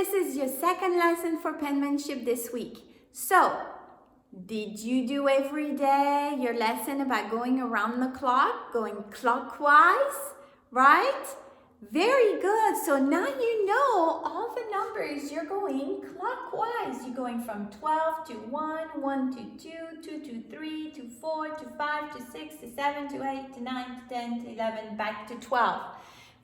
this is your second lesson for penmanship this week. So, did you do every day your lesson about going around the clock, going clockwise, right? Very good. So now you know all the numbers. You're going clockwise. You're going from 12 to 1, 1 to 2, 2 to 3, to 4, to 5, to 6, to 7, to 8, to 9, to 10, to 11, back to 12.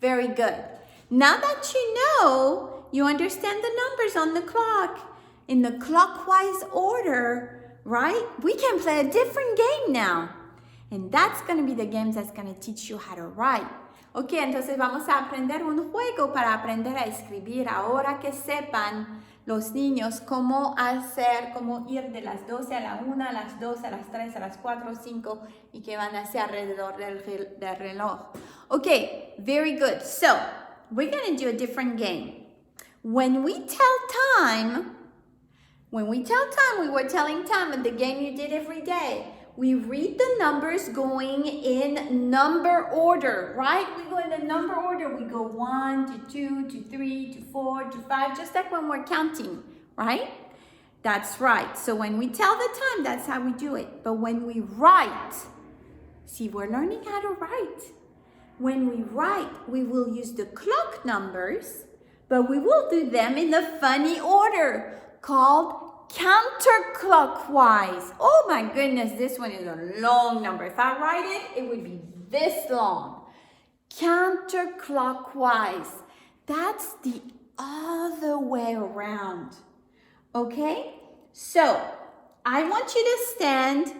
Very good. Now that you know, you understand the numbers on the clock in the clockwise order, right? We can play a different game now. And that's going to be the game that's going to teach you how to write. Ok, entonces vamos a aprender un juego para aprender a escribir. Ahora que sepan los niños cómo hacer, cómo ir de las 12 a la 1, a las 2, a las 3, a las 4, 5 y que van a hacer alrededor del reloj. Ok, very good. So, we're going to do a different game. When we tell time, we were telling time in the game you did every day. We read the numbers going in number order, right? We go in the number order. We go 1 to 2 to 3 to 4 to 5, just like when we're counting, right? That's right. So when we tell the time, that's how we do it. But when we write, see, we're learning how to write. When we write, we will use the clock numbers, but we will do them in the funny order called counterclockwise. Oh my goodness, this one is a long number. If I write it, it would be this long. Counterclockwise. That's the other way around. Okay? So, I want you to stand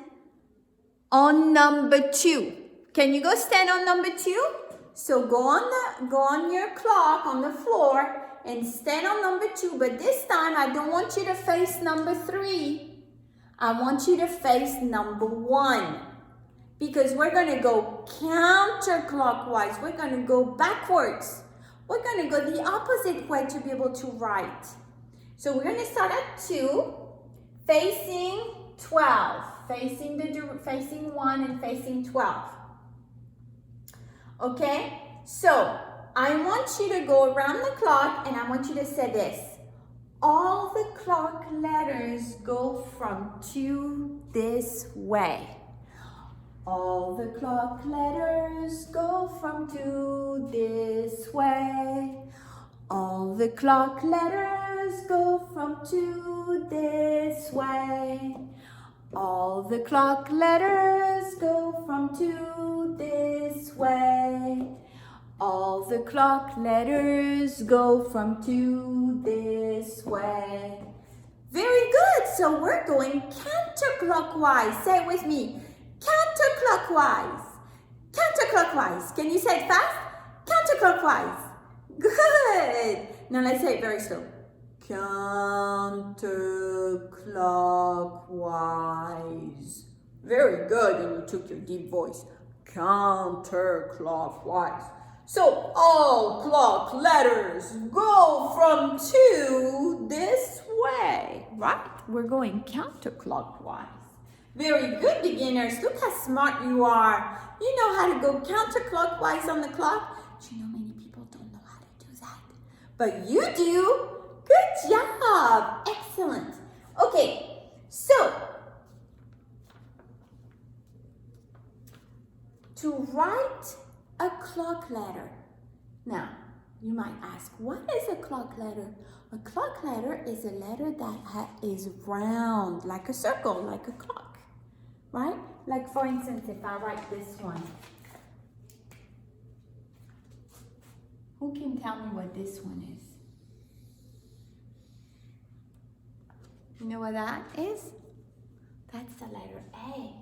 on number 2. Can you go stand on number 2? So go on your clock on the floor and stand on number 2, but this time I don't want you to face number 3. I want you to face number 1 because we're going to go counterclockwise. We're going to go backwards. We're going to go the opposite way to be able to write. So we're going to start at 2, facing 12, facing 1 and facing 12. Okay? So, I want you to go around the clock and I want you to say this. All the clock letters go from 2 this way. All the clock letters go from 2 this way. All the clock letters go from 2 this way. All the clock letters go from 2 this way. All the clock letters go from 2 this way. Very good. So we're going counterclockwise. Say it with me. Counterclockwise. Counterclockwise. Can you say it fast? Counterclockwise. Good. Now let's say it very slow. Counterclockwise. Very good. And you took your deep voice. Counterclockwise. So all clock letters go from 2 this way, right? We're going counterclockwise. Very good, beginners. Look how smart you are. You know how to go counterclockwise on the clock. Do you know many people don't know how to do that? But you do. Good job. Excellent. Okay, so to write a clock letter. Now, you might ask, what is a clock letter? A clock letter is a letter that is round, like a circle, like a clock, right? Like for instance, if I write this one. Who can tell me what this one is? You know what that is? That's the letter A.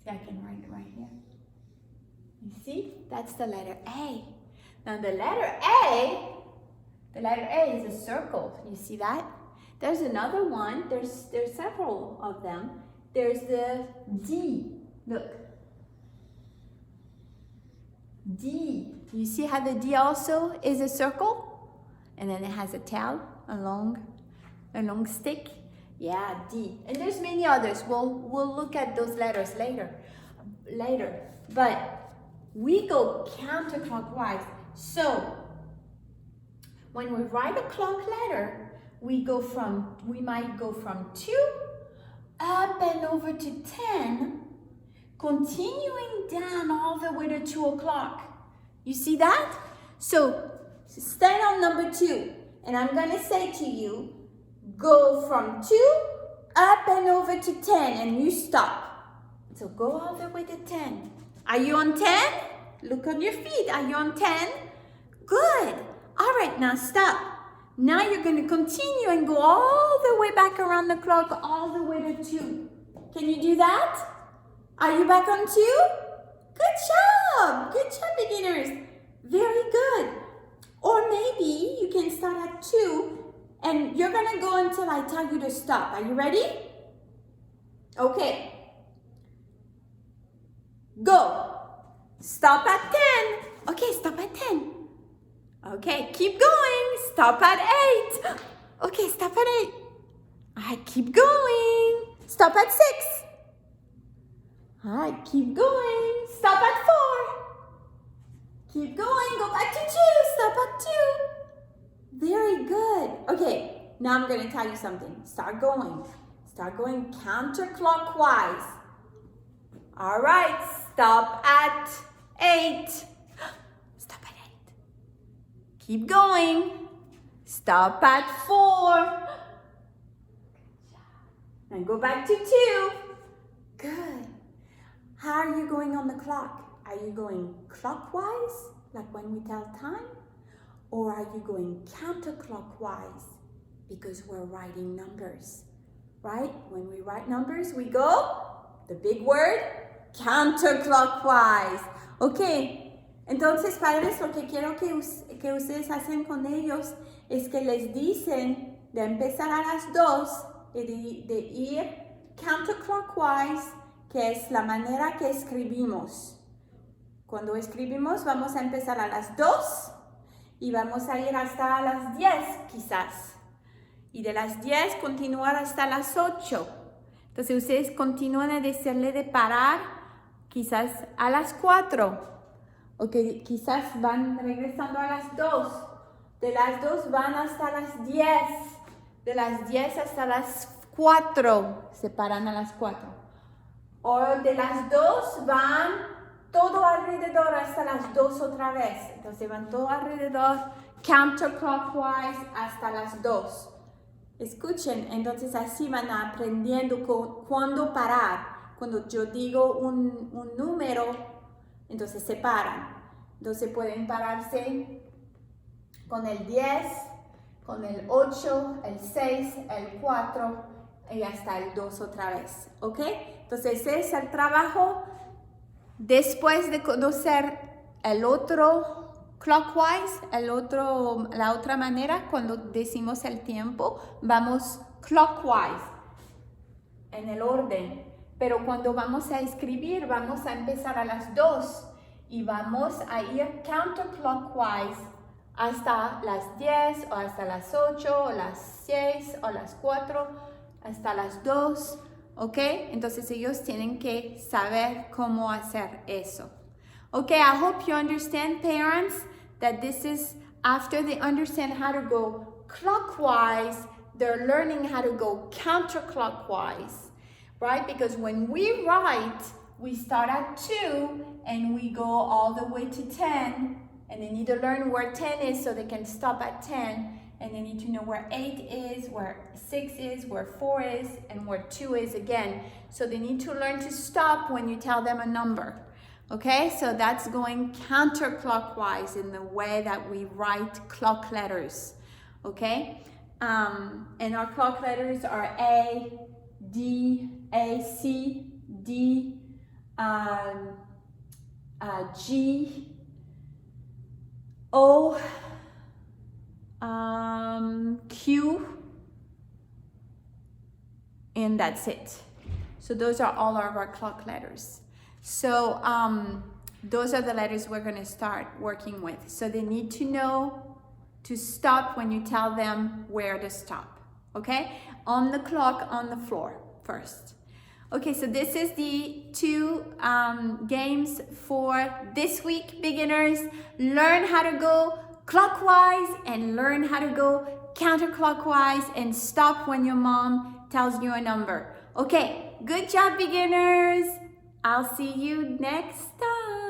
See, I can write it right here. You see? That's the letter A. Now the letter A is a circle. You see that? There's another one. There's several of them. There's the D. Look. D. You see how the D also is a circle? And then it has a tail, a long stick. Yeah, D. And there's many others. We'll look at those letters later. But we go counterclockwise. So When we write a clock letter, we might go from 2 up and over to 10, continuing down all the way to 2 o'clock. You see that? So stand on number 2, and I'm gonna say to you, go from 2 up and over to 10, and you stop. So go all the way to 10. Are you on 10? Look on your feet. Are you on 10? Good. All right, now stop. Now you're going to continue and go all the way back around the clock, all the way to 2. Can you do that? Are you back on 2? Good job. Good job, beginners. Very good. Or maybe you can start at 2 and you're going to go until I tell you to stop. Are you ready? Okay. Go. Stop at 10. Okay, stop at 10. Okay, keep going. Stop at 8. Okay, stop at 8. All right, keep going. Stop at 6. All right, keep going. Stop at 4. Keep going. Go back to 2. Stop at 2. Very good. Okay, now I'm going to tell you something. Start going. Start going counterclockwise. All right, stop at 8. Stop at 8. Keep going. Stop at 4. Good job. And go back to 2. Good. How are you going on the clock? Are you going clockwise, like when we tell time? Or are you going counterclockwise? Because we're writing numbers, right? When we write numbers, we go, the big word, counterclockwise. Ok, entonces padres, lo que quiero que ustedes hacen con ellos es que les dicen de empezar a las 2 y de ir counterclockwise, que es la manera que escribimos. Cuando escribimos vamos a empezar a las 2 y vamos a ir hasta las 10 quizás. Y de las 10 continuar hasta las 8. Entonces ustedes continúan a decirle de parar quizás a las 4. O que quizás van regresando a las 2. De las 2 van hasta las 10. De las 10 hasta las 4. Se paran a las 4. O de las 2 van todo alrededor hasta las 2 otra vez. Entonces van todo alrededor, counterclockwise hasta las 2. Escuchen, entonces así van aprendiendo cuándo parar. Cuando yo digo un número, entonces se paran. Entonces pueden pararse con el 10, con el 8, el 6, el 4 y hasta el 2 otra vez. ¿Ok? Entonces ese es el trabajo. Después de conocer el otro clockwise, la otra manera, cuando decimos el tiempo, vamos clockwise, en el orden. Pero cuando vamos a escribir, vamos a empezar a las 2 y vamos a ir counterclockwise hasta las 10 o hasta las 8 o las 6 o las 4 hasta las 2. ¿Ok? Entonces ellos tienen que saber cómo hacer eso. Okay, I hope you understand, parents, that this is after they understand how to go clockwise, they're learning how to go counterclockwise, right? Because when we write, we start at 2 and we go all the way to 10, and they need to learn where 10 is so they can stop at 10. And they need to know where 8 is, where 6 is, where 4 is, and where 2 is again. So they need to learn to stop when you tell them a number. Okay, so that's going counterclockwise in the way that we write clock letters. Okay, and our clock letters are A, D, A, C, D, G, O, Q, and that's it. So those are all of our clock letters. So those are the letters we're going to start working with. So they need to know to stop when you tell them where to stop. Okay? On the clock, on the floor first. Okay, so this is the 2 games for this week, beginners. Learn how to go clockwise and learn how to go counterclockwise and stop when your mom tells you a number. Okay, good job, beginners. I'll see you next time.